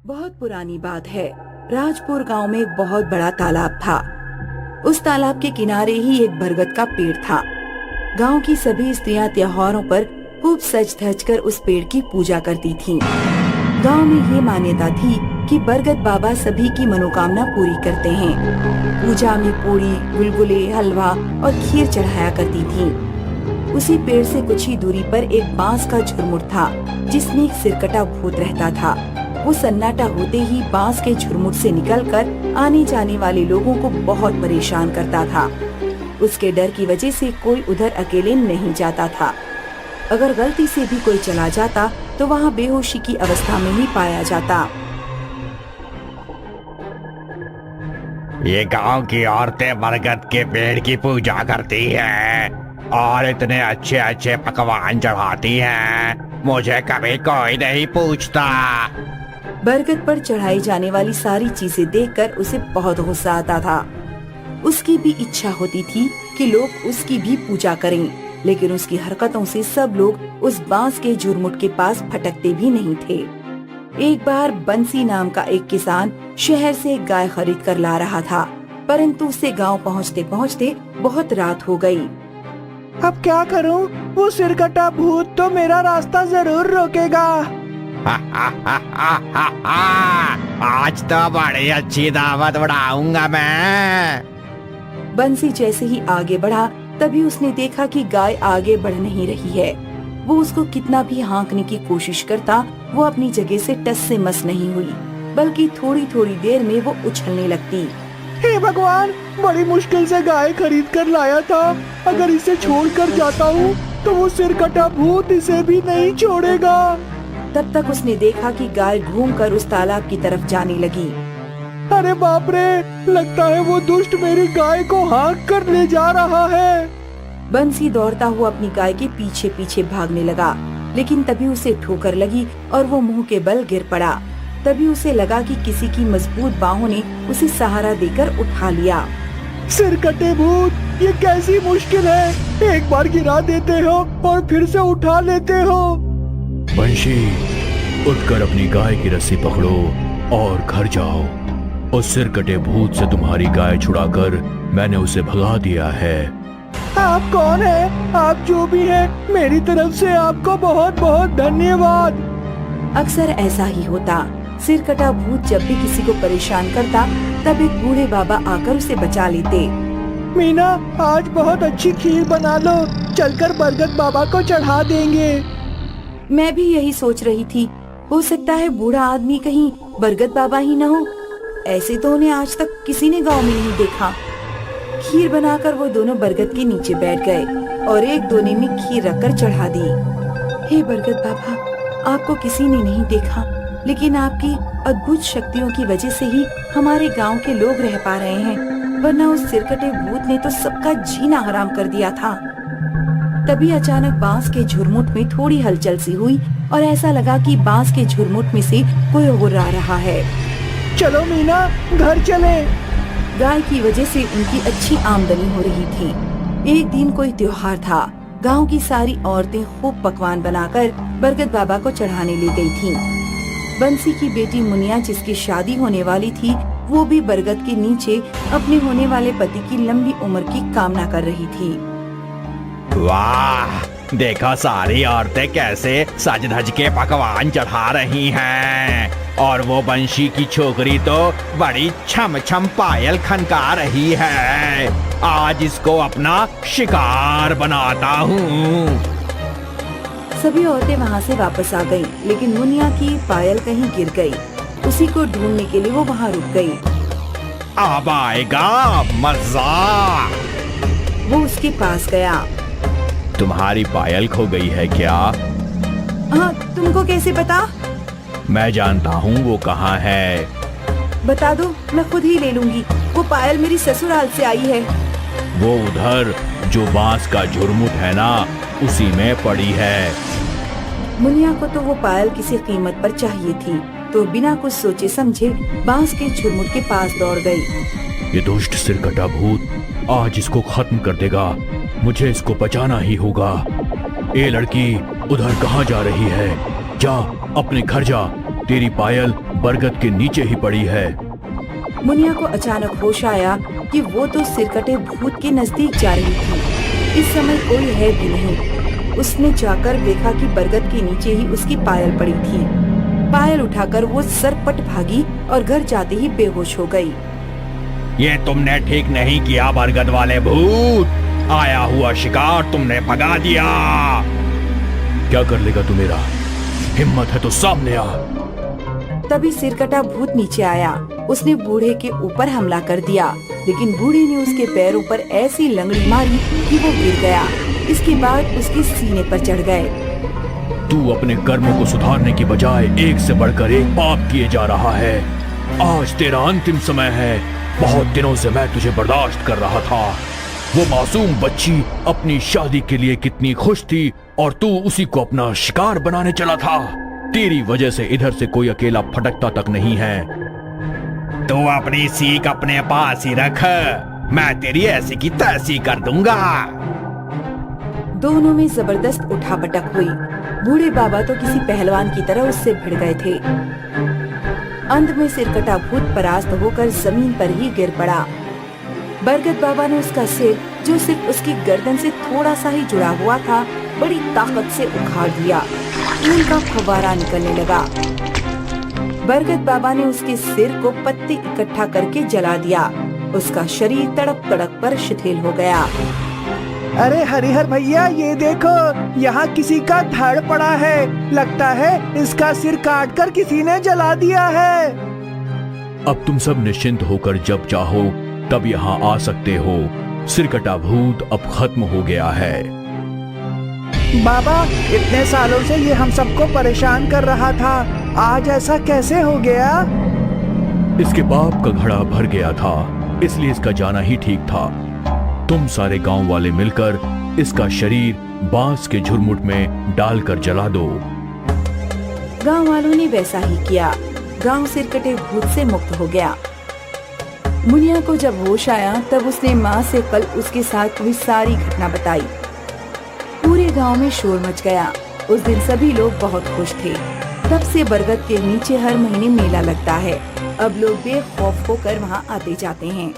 बहुत पुरानी बात है। राजपुर गांव में एक बहुत बड़ा तालाब था। उस तालाब के किनारे ही एक बरगद का पेड़ था। गांव की सभी स्त्रियां त्योहारों पर खूब सज धज कर उस पेड़ की पूजा करती थीं। गांव में ये मान्यता थी कि बरगद बाबा सभी की मनोकामना पूरी करते हैं। पूजा में पूरी, गुलगुले, हलवा और खीर चढ़ाया करती थीं। उसी पेड़ से कुछ ही दूरी पर एक बांस का झुरमुट था, जिसमें एक सिरकटा भूत रहता था। वो सन्नाटा होते ही बांस के झुरमुट से निकलकर आने जाने वाले लोगों को बहुत परेशान करता था। उसके डर की वजह से कोई उधर अकेले नहीं जाता था। अगर गलती से भी कोई चला जाता तो वहाँ बेहोशी की अवस्था में ही पाया जाता। ये गांव की औरतें बरगद के पेड़ की पूजा करती हैं और इतने अच्छे अच्छे पकवान चढ़ाती हैं। मुझे कभी कोई नहीं पूछता। बरगद पर चढ़ाई जाने वाली सारी चीजें देखकर उसे बहुत गुस्सा आता था। उसकी भी इच्छा होती थी कि लोग उसकी भी पूजा करें, लेकिन उसकी हरकतों से सब लोग उस बांस के झुरमुट के पास फटकते भी नहीं थे। एक बार बंसी नाम का एक किसान शहर से एक गाय खरीद कर ला रहा था, परंतु उसे गांव पहुंचते पहुंचते बहुत रात हो गई। अब क्या करूं? वो सिरकटा भूत तो मेरा रास्ता जरूर रोकेगा। आज तो बड़ी अच्छी दावत उड़ाऊंगा मैं। बंसी जैसे ही आगे बढ़ा, तभी उसने देखा कि गाय आगे बढ़ नहीं रही है। वो उसको कितना भी हाँकने की कोशिश करता, वो अपनी जगह से टस से मस नहीं हुई, बल्कि थोड़ी थोड़ी देर में वो उछलने लगती। हे भगवान, बड़ी मुश्किल से गाय खरीद कर लाया था। अगर इसे छोड़कर जाता हूँ तो वो सिरकटा भूत इसे भी नहीं छोड़ेगा। तब तक उसने देखा कि गाय घूमकर उस तालाब की तरफ जाने लगी। अरे बाप रे, लगता है वो दुष्ट मेरी गाय को हाँक कर ले जा रहा है। बंसी दौड़ता हुआ अपनी गाय के पीछे पीछे भागने लगा, लेकिन तभी उसे ठोकर लगी और वो मुंह के बल गिर पड़ा। तभी उसे लगा कि किसी की मजबूत बाहों ने उसे सहारा देकर उठा लिया। सिरकटे भूत, ये कैसी मुश्किल है। एक बार गिरा देते हो और फिर से उठा लेते हो। बंशी, उठकर अपनी गाय की रस्सी पकड़ो और घर जाओ। उस सिरकटे भूत से तुम्हारी गाय छुड़ाकर मैंने उसे भगा दिया है। आप कौन है? आप जो भी हैं, मेरी तरफ से आपको बहुत बहुत धन्यवाद। अक्सर ऐसा ही होता। सिरकटा भूत जब भी किसी को परेशान करता, तब एक बूढ़े बाबा आकर उसे बचा लेते। मीना, आज बहुत अच्छी खीर बना लो, चलकर बरगद बाबा को चढ़ा देंगे। मैं भी यही सोच रही थी। हो सकता है बूढ़ा आदमी कहीं बरगद बाबा ही न हो। ऐसे तो उन्हें आज तक किसी ने गांव में नहीं देखा। खीर बनाकर वो दोनों बरगद के नीचे बैठ गए और एक दोने में खीर रखकर चढ़ा दी। हे बरगद बाबा, आपको किसी ने नहीं देखा, लेकिन आपकी अद्भुत शक्तियों की वजह से ही हमारे गांव के लोग रह पा रहे हैं, वरना उस सिरकटे भूत ने तो सबका जीना हराम कर दिया था। तभी अचानक बांस के झुरमुट में थोड़ी हलचल सी हुई और ऐसा लगा कि बांस के झुरमुट में से कोई गुर्रा रहा है। चलो मीना, घर चले। गाय की वजह से उनकी अच्छी आमदनी हो रही थी। एक दिन कोई त्योहार था। गांव की सारी औरतें खूब पकवान बनाकर बरगद बाबा को चढ़ाने ले गई थीं। बंसी की बेटी मुनिया, जिसकी शादी होने वाली थी, वो भी बरगद के नीचे अपने होने वाले पति की लंबी उम्र की कामना कर रही थी। वाह, देखो सारी औरतें कैसे सज धज के पकवान चढ़ा रही हैं। और वो बंशी की छोकरी तो बड़ी छम छम पायल खनका रही है। आज इसको अपना शिकार बनाता हूँ। सभी औरतें वहाँ से वापस आ गईं, लेकिन मुनिया की पायल कहीं गिर गई। उसी को ढूंढने के लिए वो वहाँ रुक गई। अब आएगा मजा। वो उसके पास गया। तुम्हारी पायल खो गई है क्या? हाँ, तुमको कैसे पता? मैं जानता हूँ वो कहाँ है। बता दो, मैं खुद ही ले लूंगी। वो पायल मेरी ससुराल से आई है। वो उधर जो बांस का झुरमुट है ना, उसी में पड़ी है। मुनिया को तो वो पायल किसी कीमत पर चाहिए थी, तो बिना कुछ सोचे समझे बांस के झुरमुट के पास दौड़ गई। ये दुष्ट सिरकटा भूत आज इसको खत्म कर देगा। मुझे इसको बचाना ही होगा। ए लड़की, उधर कहाँ जा रही है? जा, अपने घर जा तेरी पायल बरगद के नीचे ही पड़ी है। मुनिया को अचानक होश आया कि वो तो सिरकटे भूत के नजदीक जा रही थी। इस समय कोई है भी नहीं। उसने जाकर देखा कि बरगद के नीचे ही उसकी पायल पड़ी थी। पायल उठाकर वो सरपट भागी और घर जाते ही बेहोश हो गई। ये तुमने ठीक नहीं किया बरगद वाले भूत। आया हुआ शिकार तुमने भगा दिया। क्या कर लेगा तू मेरा? हिम्मत है तो सामने आ। तभी सिरकटा भूत नीचे आया। उसने बूढ़े के ऊपर हमला कर दिया, लेकिन बूढ़े ने उसके पैरों पर ऐसी लंगड़ी मारी कि वो गिर गया। इसके बाद उसके सीने पर चढ़ गए। तू अपने कर्मों को सुधारने की बजाय एक से बढ़कर एक पाप किए जा रहा है। आज तेरा अंतिम समय है। बहुत दिनों से मैं तुझे बर्दाश्त कर रहा था। वो मासूम बच्ची अपनी शादी के लिए कितनी खुश थी और तू उसी को अपना शिकार बनाने चला था। तेरी वजह से इधर से कोई अकेला फटकता तक नहीं है। तू अपनी सीख अपने पास ही रख। मैं तेरी ऐसी की तैसी कर दूंगा। दोनों में जबरदस्त उठापटक हुई। बूढ़े बाबा तो किसी पहलवान की तरह उससे भिड़ गए थे। अंत में सिरकटा भूत परास्त होकर जमीन पर ही गिर पड़ा। बरगद बाबा ने उसका सिर, जो सिर्फ उसकी गर्दन से थोड़ा सा ही जुड़ा हुआ था, बड़ी ताकत से उखाड़ दिया। खून का फव्वारा निकलने लगा। बरगद बाबा ने उसके सिर को पत्ते इकट्ठा करके जला दिया। उसका शरीर तड़प तड़प कर शिथिल हो गया। अरे हरिहर भैया, ये देखो, यहाँ किसी का धड़ पड़ा है। लगता है इसका सिर काटकर किसी ने जला दिया है। अब तुम सब निश्चिंत होकर जब चाहो तब यहाँ आ सकते हो। सिरकटा भूत अब खत्म हो गया है। बाबा, इतने सालों से ये हम सबको परेशान कर रहा था, आज ऐसा कैसे हो गया? इसके पाप का घड़ा भर गया था, इसलिए इसका जाना ही ठीक था। तुम सारे गांव वाले मिलकर इसका शरीर बांस के झुरमुट में डालकर जला दो। गांव वालों ने वैसा ही किया। गांव सिरकटे भूत से मुक्त हो गया। मुनिया को जब होश आया तब उसने माँ से कल उसके साथ हुई सारी घटना बताई। पूरे गांव में शोर मच गया। उस दिन सभी लोग बहुत खुश थे। तब से बरगद के नीचे हर महीने मेला लगता है। अब लोग बेखौफ होकर वहाँ आते जाते हैं।